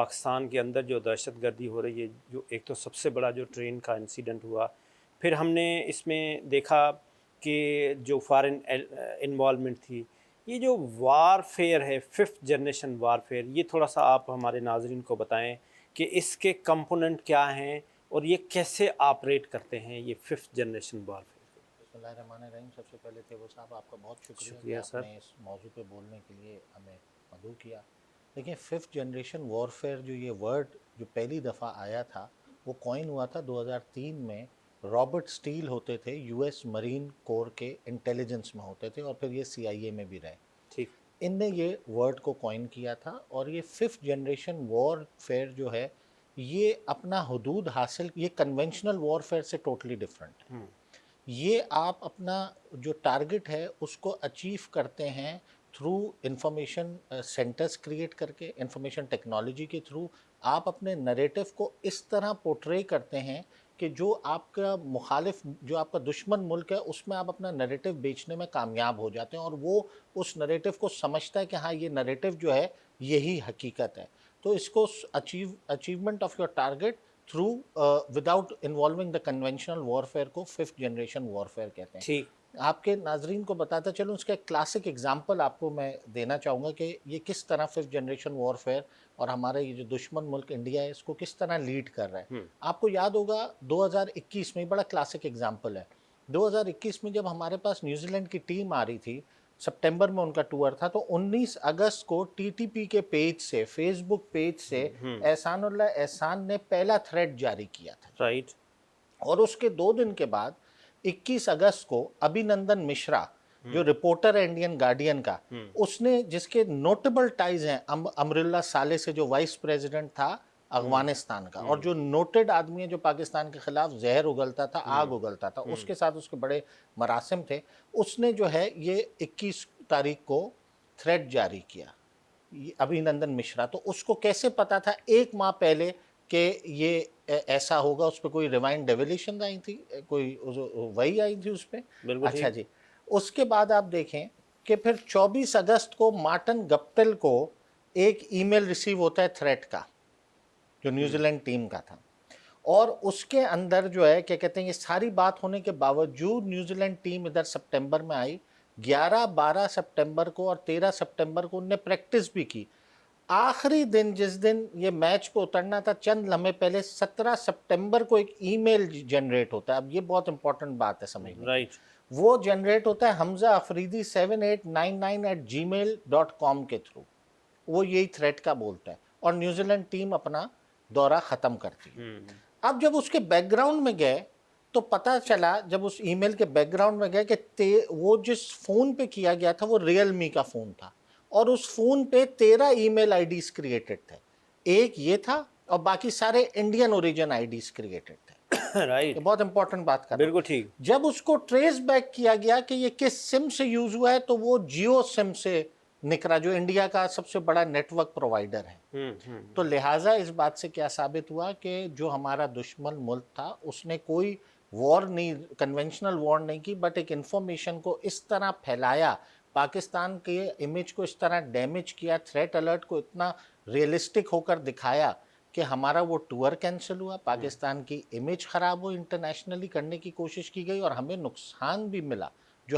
پاکستان کے اندر جو دہشت گردی ہو رہی ہے، جو ایک تو سب سے بڑا جو ٹرین کا انسیڈنٹ ہوا، پھر ہم نے اس میں دیکھا کہ جو فارن انوالومنٹ تھی، یہ جو وار فیئر ہے، 5th جنریشن وار فیئر، یہ تھوڑا سا آپ ہمارے ناظرین کو بتائیں کہ اس کے کمپوننٹ کیا ہیں اور یہ کیسے آپریٹ کرتے ہیں یہ 5th جنریشن وار فیئر۔ بسم اللہ الرحمن الرحیم۔ سب سے پہلے تھے وہ صاحب آپ کا بہت شکریہ کہ شکریہ آپ سر۔ نے اس موضوع پہ بولنے کے لیے ہمیں مدعو کیا۔ دیکھیں 5th جنریشن وارفیئر جو یہ ورڈ جو پہلی دفعہ آیا تھا وہ کوائن ہوا تھا 2003 میں۔ رابرٹ سٹیل ہوتے تھے یو ایس مرین کور کے انٹیلیجنس میں ہوتے تھے اور پھر یہ سی آئی اے میں بھی رہے۔ ٹھیک۔ ان نے یہ ورڈ کو کوائن کیا تھا اور یہ 5th جنریشن وارفیئر جو ہے یہ اپنا حدود حاصل، یہ کنونشنل وارفیئر سے ٹوٹلی ڈیفرنٹ ہے۔ یہ آپ اپنا جو ٹارگٹ ہے اس کو اچیو کرتے ہیں تھرو انفارمیشن سینٹرز کریٹ کر کے، انفارمیشن ٹیکنالوجی کے تھرو آپ اپنے نریٹو کو اس طرح پورٹرے کرتے ہیں کہ جو آپ کا مخالف، جو آپ کا دشمن ملک ہے اس میں آپ اپنا نریٹو بیچنے میں کامیاب ہو جاتے ہیں اور وہ اس نریٹو کو سمجھتا ہے کہ ہاں یہ نریٹو جو ہے یہی حقیقت ہے۔ تو اس کو achievement of your target through without involving the conventional warfare کو 5th جنریشن وارفیئر کہتے ہیں۔ ٹھیک۔ آپ کے ناظرین کو بتاتا چلوں، اس کا ایک کلاسک ایگزامپل آپ کو میں دینا چاہوں گا کہ یہ کس طرح 5th جنریشن وارفیئر اور ہمارا یہ جو دشمن ملک انڈیا ہے اس کو کس طرح لیڈ کر رہا ہے۔ آپ کو یاد ہوگا 2021 میں، بڑا کلاسک ایگزامپل ہے، 2021 میں جب ہمارے پاس نیوزی لینڈ کی ٹیم آ رہی تھی، سپٹمبر میں ان کا ٹور تھا، تو 19 اگست کو ٹی ٹی پی کے پیج سے، فیس بک پیج سے احسان اللہ احسان نے پہلا تھریڈ جاری کیا تھا، رائٹ۔ اور اس کے 2 دن کے بعد 21 اگست کو ابھی نندن مشرا جو رپورٹر ہے انڈین گارڈین کا، اس نے، جس کے نوٹیبل ٹائز ہیں امر اللہ صالح سے جو وائس پریزیڈنٹ تھا افغانستان کا، اور جو نوٹڈ آدمی ہے جو پاکستان کے خلاف زہر اگلتا تھا، آگ اگلتا تھا، اس کے ساتھ اس کے بڑے مراسم تھے، اس نے جو ہے یہ 21 تاریخ کو تھریڈ جاری کیا، ابھی نندن مشرا۔ تو اس کو کیسے پتا تھا 1 ماہ پہلے کہ یہ ایسا ہوگا؟ اس پہ کوئی ریوائنڈ ڈیویلیشن آئی تھی، کوئی وہی آئی تھی اس پہ؟ بالکل اچھا ٹھیک۔ جی، اس کے بعد آپ دیکھیں کہ پھر 24 اگست کو مارٹن گپٹل کو ایک ای میل ریسیو ہوتا ہے تھریٹ کا، جو نیوزی لینڈ ٹیم کا تھا، اور اس کے اندر جو ہے کیا کہتے ہیں، یہ ساری بات ہونے کے باوجود نیوزی لینڈ ٹیم ادھر سپٹمبر میں آئی، 11-12 سپٹمبر کو اور 13 سپٹمبر کو انہوں نے پریکٹس بھی کی۔ آخری دن جس دن یہ میچ کو اترنا تھا، چند لمحے پہلے 17 سپٹمبر کو ایک ای میل جنریٹ ہوتا ہے۔ اب یہ بہت امپورٹنٹ بات ہے سمجھنے کی، رائٹ۔ وہ جنریٹ ہوتا ہے حمزہ افریدی 7899@gmail.com کے تھرو، وہ یہی تھریٹ کا بولتا ہے، اور نیوزی لینڈ ٹیم اپنا دورہ ختم کرتی ہے۔ اب جب اس کے بیک گراؤنڈ میں گئے تو پتا چلا، جب اس ای میل کے بیک گراؤنڈ میں گئے کہ وہ جس فون پہ کیا گیا تھا وہ ریئل می کا فون تھا، اور اس فون پہ 13 ای میل آئی ڈیز کریٹڈ تھے، ایک یہ تھا اور باقی سارے انڈین اوریجن آئی ڈیز کریٹڈ تھے۔ رائٹ۔ یہ بہت امپورٹنٹ بات کر رہا ہوں۔ بالکل ٹھیک۔ جب اس کو ٹریس بیک کیا گیا کہ یہ کس سم سے یوز ہوا ہے، تو وہ جیو سم سے نکلا، جو انڈیا کا سب سے بڑا نیٹ ورک پرووائڈر ہے۔ تو لہٰذا اس بات سے کیا ثابت ہوا کہ جو ہمارا دشمن ملک تھا اس نے کوئی وار نہیں، کنونشنل وار نہیں کی، بٹ ایک انفارمیشن کو اس طرح پھیلایا، پاکستان کے امیج کو اس طرح ڈیمیج کیا، تھریٹ الرٹ کو اتنا ریئلسٹک ہو کر دکھایا کہ ہمارا وہ ٹور کینسل ہوا، پاکستان کی امیج خراب ہو، انٹرنیشنلی کرنے کی کوشش کی گئی اور ہمیں نقصان بھی ملا۔